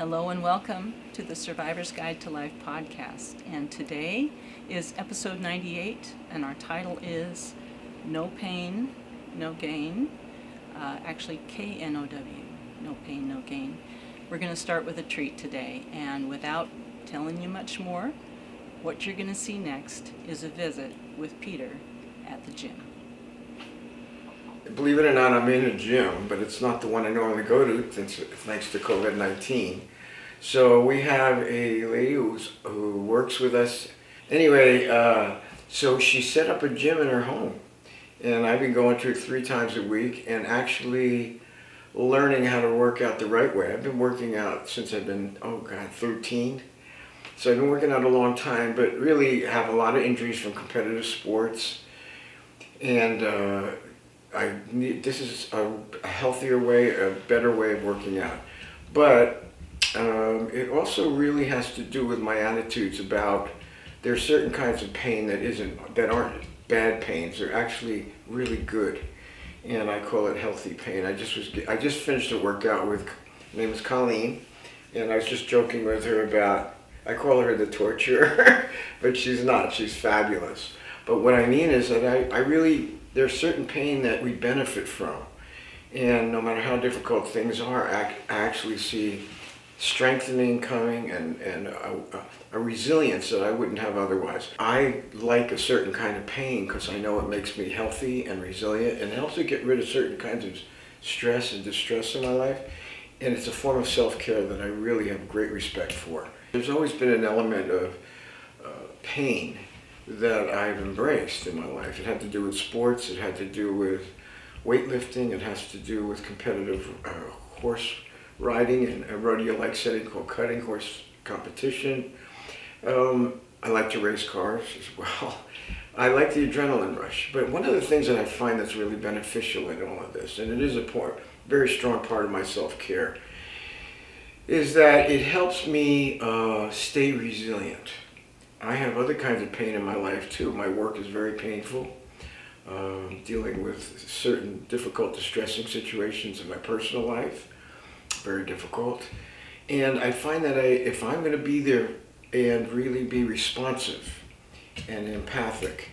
Hello and welcome to the Survivor's Guide to Life podcast. And today is episode 98, and our title is No Pain, No Gain. Actually, K-N-O-W, No Pain, No Gain. We're going to start with a treat today, and without telling you much more, what you're going to see next is a visit with Peter at the gym. Believe it or not, I'm in a gym, but it's not the one I normally go to thanks to COVID-19. So we have a lady who works with us. Anyway, so she set up a gym in her home. And I've been going to it 3 times a week and actually learning how to work out the right way. I've been working out since I've been, 13. So I've been working out a long time, but really have a lot of injuries from competitive sports. And this is a healthier way, a better way of working out. But it also really has to do with my attitudes about there are certain kinds of pain that aren't bad pains. They're actually really good, and I call it healthy pain. I just finished a workout with, her name is Colleen, and I was just joking with her about, I call her the torturer, but she's not. She's fabulous. But what I mean is that there's certain pain that we benefit from. And no matter how difficult things are, I actually see strengthening coming and a resilience that I wouldn't have otherwise. I like a certain kind of pain because I know it makes me healthy and resilient and helps me get rid of certain kinds of stress and distress in my life. And it's a form of self-care that I really have great respect for. There's always been an element of pain that I've embraced in my life. It had to do with sports, it had to do with weightlifting, it has to do with competitive horse riding in a rodeo-like setting called cutting horse competition. I like to race cars as well. I like the adrenaline rush. But one of the things that I find that's really beneficial in all of this, and it is a very strong part of my self-care, is that it helps me stay resilient. I have other kinds of pain in my life too. My work is very painful, dealing with certain difficult, distressing situations in my personal life, very difficult. And I find that if I'm going to be there and really be responsive and empathic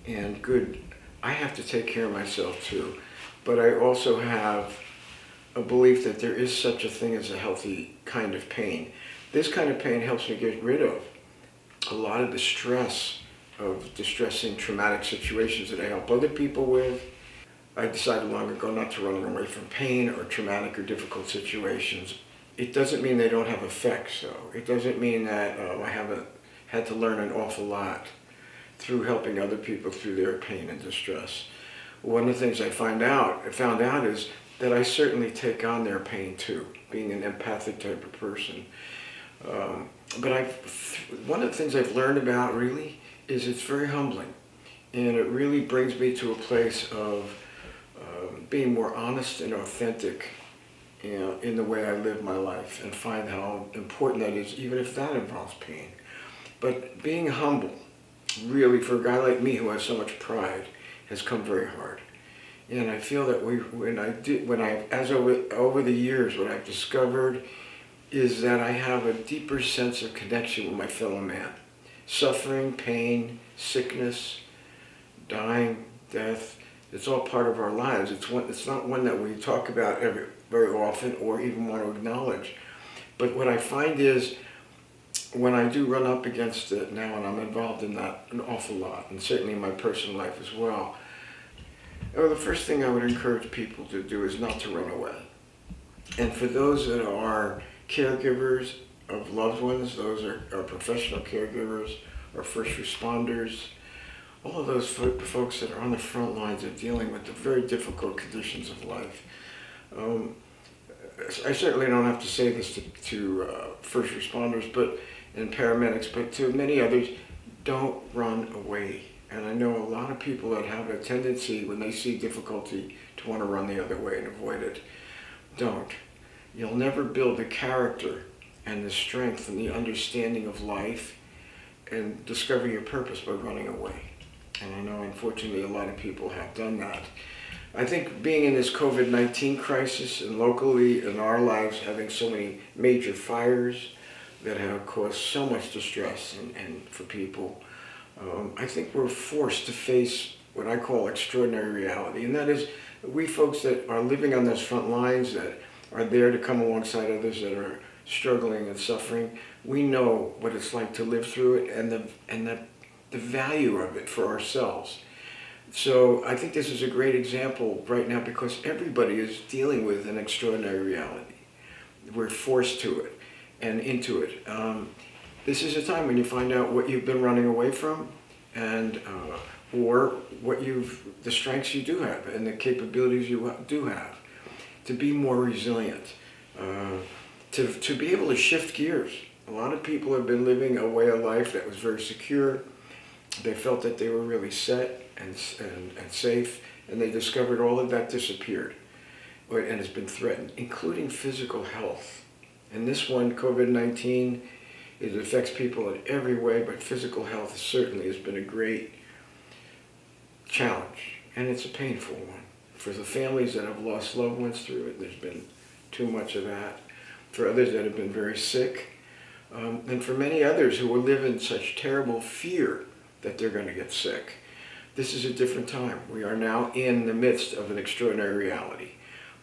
and good, I have to take care of myself too. But I also have a belief that there is such a thing as a healthy kind of pain. This kind of pain helps me get rid of a lot of the stress of distressing, traumatic situations that I help other people with. I decided long ago not to run away from pain or traumatic or difficult situations. It doesn't mean they don't have effects, though. It doesn't mean that I haven't had to learn an awful lot through helping other people through their pain and distress. One of the things I found out is that I certainly take on their pain too, being an empathic type of person. But one of the things I've learned about really is it's very humbling, and it really brings me to a place of being more honest and authentic, in the way I live my life, and find how important that is, even if that involves pain. But being humble, really, for a guy like me who has so much pride, has come very hard. And I feel that over the years, what I've discovered is that I have a deeper sense of connection with my fellow man. Suffering, pain, sickness, dying, death, it's all part of our lives. It's not one that we talk about very often or even want to acknowledge. But what I find is when I do run up against it now, and I'm involved in that an awful lot, and certainly in my personal life as well, the first thing I would encourage people to do is not to run away. And for those that are caregivers of loved ones, those are professional caregivers or first responders, all of those folks that are on the front lines of dealing with the very difficult conditions of life. I certainly don't have to say this to first responders and paramedics, but to many others, don't run away. And I know a lot of people that have a tendency when they see difficulty to want to run the other way and avoid it. Don't. You'll never build the character and the strength and the understanding of life and discover your purpose by running away. And I know, unfortunately, a lot of people have done that. I think being in this COVID-19 crisis and locally in our lives having so many major fires that have caused so much distress and for people, I think we're forced to face what I call extraordinary reality. And that is, we folks that are living on those front lines, that are there to come alongside others that are struggling and suffering, we know what it's like to live through it and the value of it for ourselves. So I think this is a great example right now because everybody is dealing with an extraordinary reality. We're forced to it and into it. This is a time when you find out what you've been running away from and or the strengths you do have and the capabilities you do have to be more resilient, to be able to shift gears. A lot of people have been living a way of life that was very secure. They felt that they were really set and safe, and they discovered all of that disappeared and has been threatened, including physical health. And this one, COVID-19, it affects people in every way, but physical health certainly has been a great challenge, and it's a painful one. For the families that have lost loved ones through it, there's been too much of that. For others that have been very sick, and for many others who will live in such terrible fear that they're going to get sick. This is a different time. We are now in the midst of an extraordinary reality.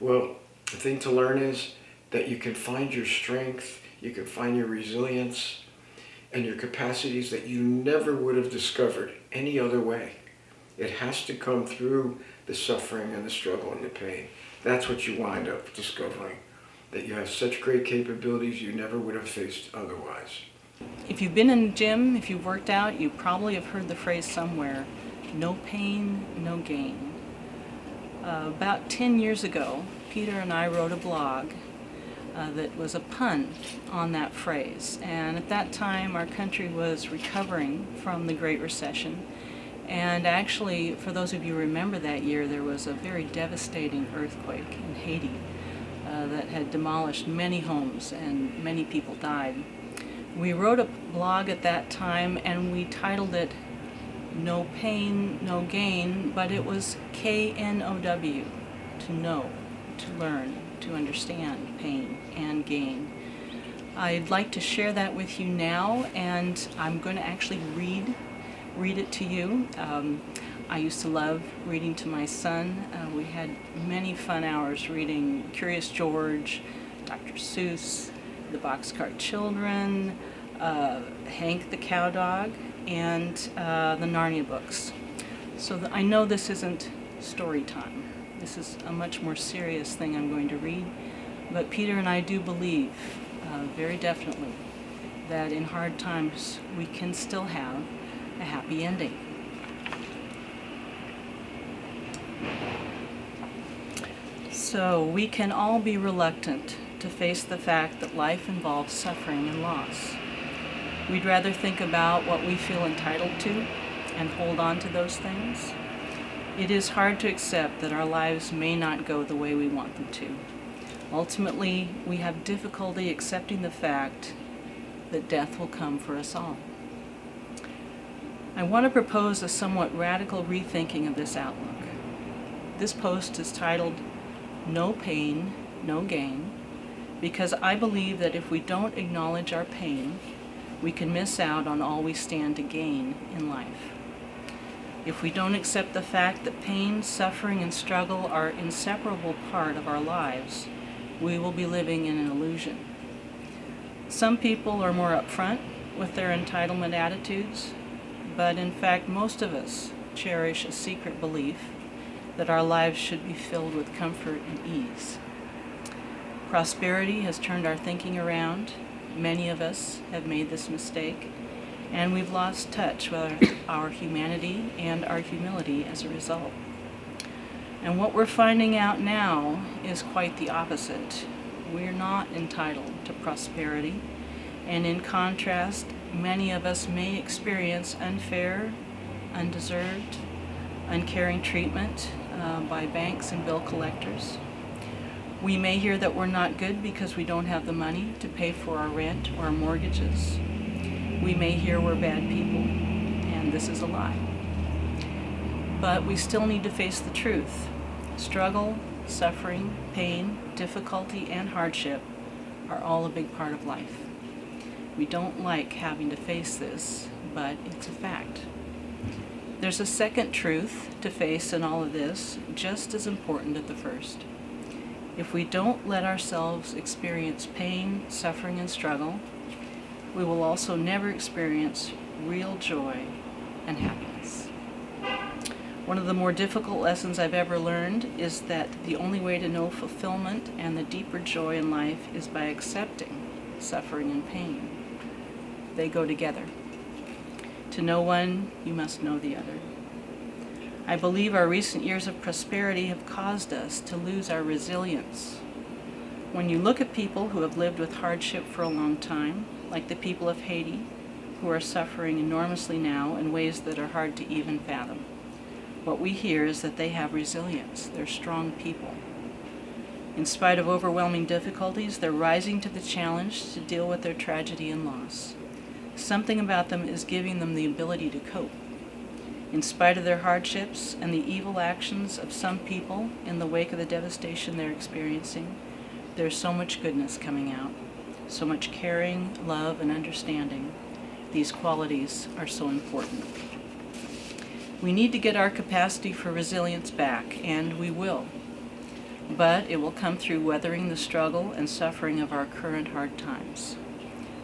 Well, the thing to learn is that you can find your strength, you can find your resilience, and your capacities that you never would have discovered any other way. It has to come through the suffering and the struggle and the pain. That's what you wind up discovering, that you have such great capabilities you never would have faced otherwise. If you've been in the gym, if you've worked out, you probably have heard the phrase somewhere, no pain, no gain. About 10 years ago, Peter and I wrote a blog that was a pun on that phrase. And at that time, our country was recovering from the Great Recession. And actually, for those of you who remember that year, there was a very devastating earthquake in Haiti that had demolished many homes and many people died. We wrote a blog at that time and we titled it No Pain, No Gain, but it was K-N-O-W, to know, to learn, to understand pain and gain. I'd like to share that with you now, and I'm going to actually read it to you. I used to love reading to my son. We had many fun hours reading Curious George, Dr. Seuss, The Boxcar Children, Hank the Cowdog, and the Narnia books. So I know this isn't story time. This is a much more serious thing I'm going to read. But Peter and I do believe very definitely that in hard times we can still have a happy ending. So we can all be reluctant to face the fact that life involves suffering and loss. We'd rather think about what we feel entitled to and hold on to those things. It is hard to accept that our lives may not go the way we want them to. Ultimately, we have difficulty accepting the fact that death will come for us all. I want to propose a somewhat radical rethinking of this outlook. This post is titled No Pain, No Gain, because I believe that if we don't acknowledge our pain, we can miss out on all we stand to gain in life. If we don't accept the fact that pain, suffering, and struggle are an inseparable part of our lives, we will be living in an illusion. Some people are more upfront with their entitlement attitudes, but in fact most of us cherish a secret belief that our lives should be filled with comfort and ease. Prosperity has turned our thinking around. Many of us have made this mistake, and we've lost touch with our humanity and our humility as a result. And what we're finding out now is quite the opposite. We're not entitled to prosperity, and in contrast, many of us may experience unfair, undeserved, uncaring treatment by banks and bill collectors. We may hear that we're not good because we don't have the money to pay for our rent or our mortgages. We may hear we're bad people, and this is a lie. But we still need to face the truth. Struggle, suffering, pain, difficulty, and hardship are all a big part of life. We don't like having to face this, but it's a fact. There's a second truth to face in all of this, just as important as the first. If we don't let ourselves experience pain, suffering, and struggle, we will also never experience real joy and happiness. One of the more difficult lessons I've ever learned is that the only way to know fulfillment and the deeper joy in life is by accepting suffering and pain. They go together. To know one, you must know the other. I believe our recent years of prosperity have caused us to lose our resilience. When you look at people who have lived with hardship for a long time, like the people of Haiti, who are suffering enormously now in ways that are hard to even fathom, what we hear is that they have resilience. They're strong people. In spite of overwhelming difficulties, they're rising to the challenge to deal with their tragedy and loss. Something about them is giving them the ability to cope. In spite of their hardships and the evil actions of some people in the wake of the devastation they're experiencing, there's so much goodness coming out, so much caring, love, and understanding. These qualities are so important. We need to get our capacity for resilience back, and we will. But it will come through weathering the struggle and suffering of our current hard times.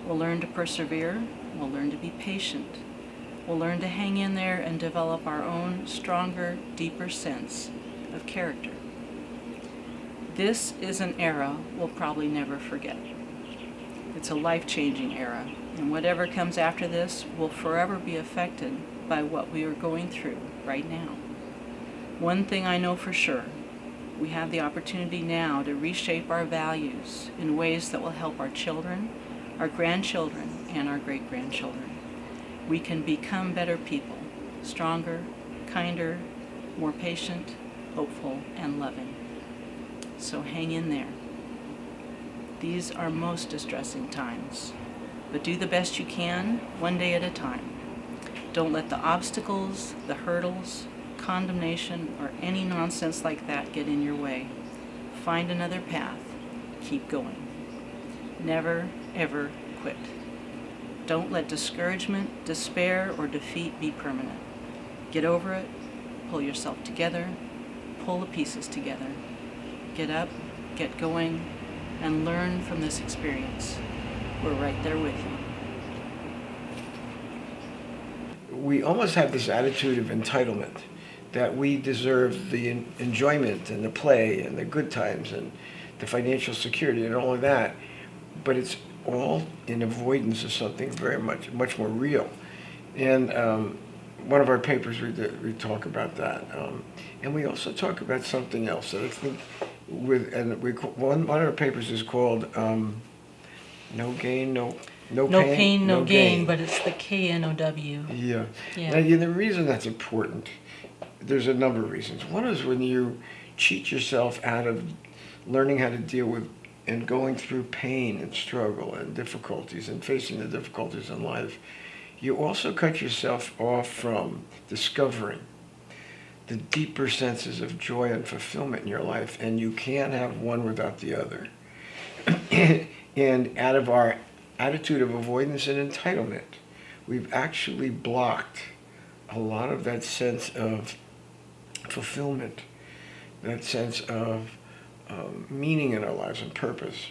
We'll learn to persevere. We'll learn to be patient. We'll learn to hang in there and develop our own stronger, deeper sense of character. This is an era we'll probably never forget. It's a life-changing era, and whatever comes after this will forever be affected by what we are going through right now. One thing I know for sure, we have the opportunity now to reshape our values in ways that will help our children, our grandchildren, and our great-grandchildren. We can become better people, stronger, kinder, more patient, hopeful, and loving. So hang in there. These are most distressing times, but do the best you can, one day at a time. Don't let the obstacles, the hurdles, condemnation, or any nonsense like that get in your way. Find another path. Keep going. Never, ever quit. Don't let discouragement, despair, or defeat be permanent. Get over it. Pull yourself together. Pull the pieces together. Get up, get going, and learn from this experience. We're right there with you. We almost have this attitude of entitlement that we deserve the enjoyment and the play and the good times and the financial security and all of that, but it's all in avoidance of something very much more real. And one of our papers we talk about that, and we also talk about something else that I think one of our papers is called No Gain, No Pain, No Gain, but it's the KNOW. Yeah. Yeah. Now, the reason that's important, there's a number of reasons. One is when you cheat yourself out of learning how to deal with and going through pain and struggle and difficulties and facing the difficulties in life, you also cut yourself off from discovering the deeper senses of joy and fulfillment in your life, and you can't have one without the other. And out of our attitude of avoidance and entitlement, we've actually blocked a lot of that sense of fulfillment, that sense of meaning in our lives and purpose.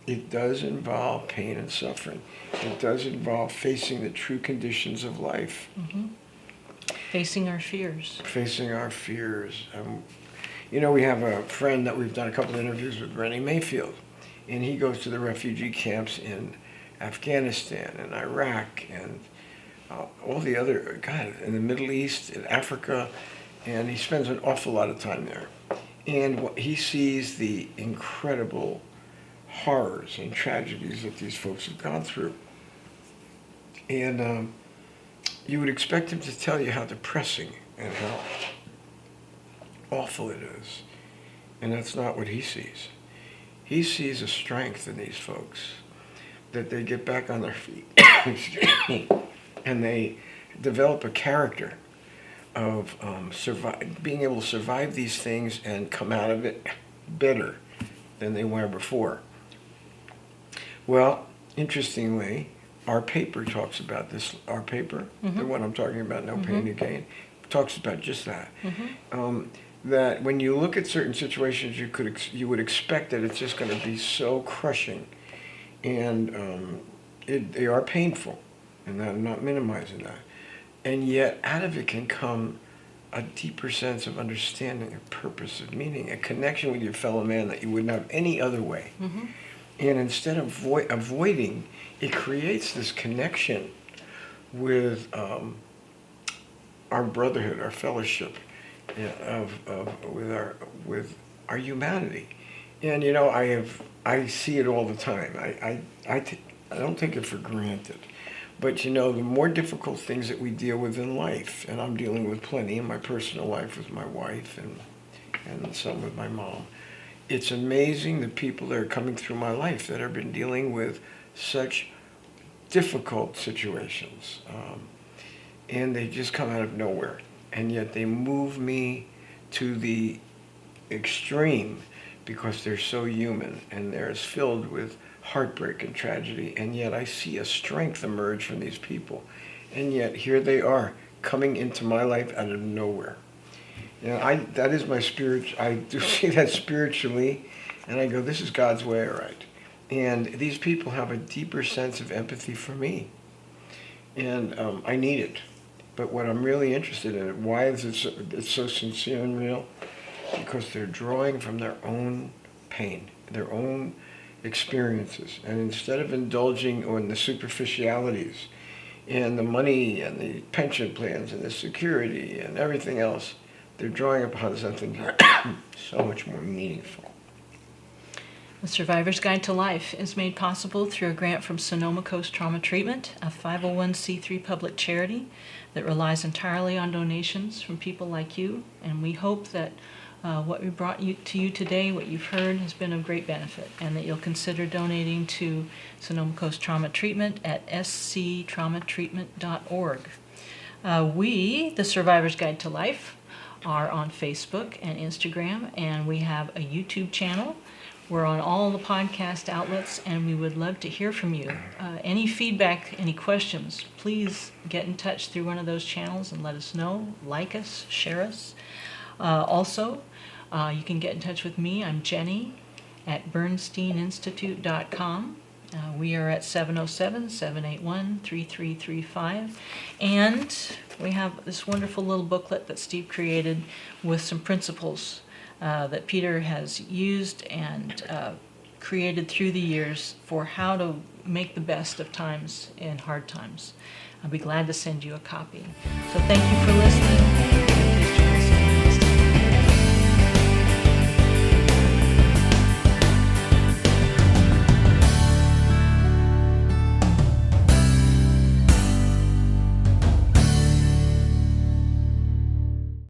It does involve pain and suffering. It does involve facing the true conditions of life. Mm-hmm. Facing our fears. Facing our fears. We have a friend that we've done a couple of interviews with, Rennie Mayfield, and he goes to the refugee camps in Afghanistan and Iraq and all the other, in the Middle East, in Africa, and he spends an awful lot of time there. And he sees the incredible horrors and tragedies that these folks have gone through. And you would expect him to tell you how depressing and how awful it is. And that's not what he sees. He sees a strength in these folks, that they get back on their feet, and they develop a character of being able to survive these things and come out of it better than they were before. Well, interestingly, our paper talks about this. Our paper, the one I'm talking about, No Pain, No Gain, talks about just that. That when you look at certain situations, you would expect that it's just going to be so crushing, and they are painful, and I'm not minimizing that. And yet, out of it can come a deeper sense of understanding, a purpose, of meaning, a connection with your fellow man that you wouldn't have any other way. And instead of avoiding, it creates this connection with our brotherhood, our fellowship, with our humanity. And you know, I see it all the time. I don't take it for granted. But you know, the more difficult things that we deal with in life, and I'm dealing with plenty in my personal life with my wife and some with my mom, it's amazing the people that are coming through my life that have been dealing with such difficult situations. And they just come out of nowhere. And yet they move me to the extreme because they're so human and they're filled with heartbreak and tragedy. And yet I see a strength emerge from these people. And yet here they are coming into my life out of nowhere. You know, that is my spirit. I do see that spiritually, and I go, this is God's way, all right. And these people have a deeper sense of empathy for me, and I need it. But what I'm really interested in, why is it's so sincere and real? Because they're drawing from their own pain, their own experiences, and instead of indulging in the superficialities and the money and the pension plans and the security and everything else, they're drawing upon something so much more meaningful. The Survivor's Guide to Life is made possible through a grant from Sonoma Coast Trauma Treatment, a 501c3 public charity that relies entirely on donations from people like you. And we hope that what we brought to you today, what you've heard, has been of great benefit, and that you'll consider donating to Sonoma Coast Trauma Treatment at sctraumatreatment.org. We, the Survivor's Guide to Life, are on Facebook and Instagram, and we have a YouTube channel. We're on all the podcast outlets, and we would love to hear from you. Any feedback, any questions, please get in touch through one of those channels and let us know. Like us, share us. Also, you can get in touch with me. I'm Jenny at bernsteininstitute.com. We are at 707-781-3335. And we have this wonderful little booklet that Steve created with some principles that Peter has used and created through the years for how to make the best of times in hard times. I'll be glad to send you a copy. So thank you for listening.